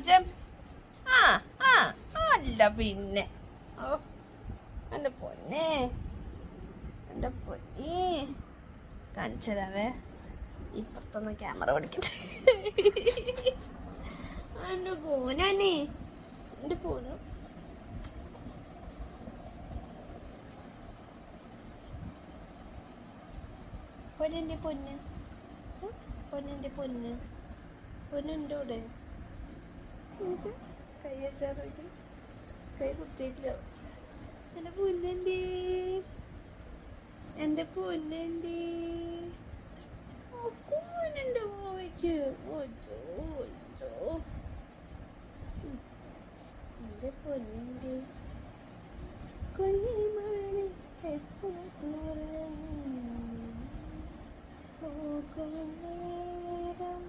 കാണിച്ചേ. ആ ആ അല്ല പിന്നെ. ഓ എൻ്റെ പൊന്നെ, എൻ്റെ പൊന്നെ കാണിച്ചതാവേ. ഇപ്പുറത്തൊന്ന് ക്യാമറ ഓടിക്കട്ടെ. എൻ്റെ പോനാനേ, എൻ്റെ പോന്നു. പൊന്നെ പൊന്ന്, പൊന്നെ പൊന്ന്, പൊന്നുണ്ടോ ഇവിടെ? കൈ വെച്ചാ നോക്കി, കൈ കുത്തിയിട്ടില്ല. എൻ്റെ പൊന്നൻ്റെ, എൻ്റെ പൊന്നൻ്റെ പൊന്നുണ്ട് പോവയ്ക്ക്. ഓച്ചോ ഓച്ചോ എൻ്റെ പൊന്നൻ്റെ കുഞ്ഞിമണി ചെപ്പു തുറന്നു പോകും നേരം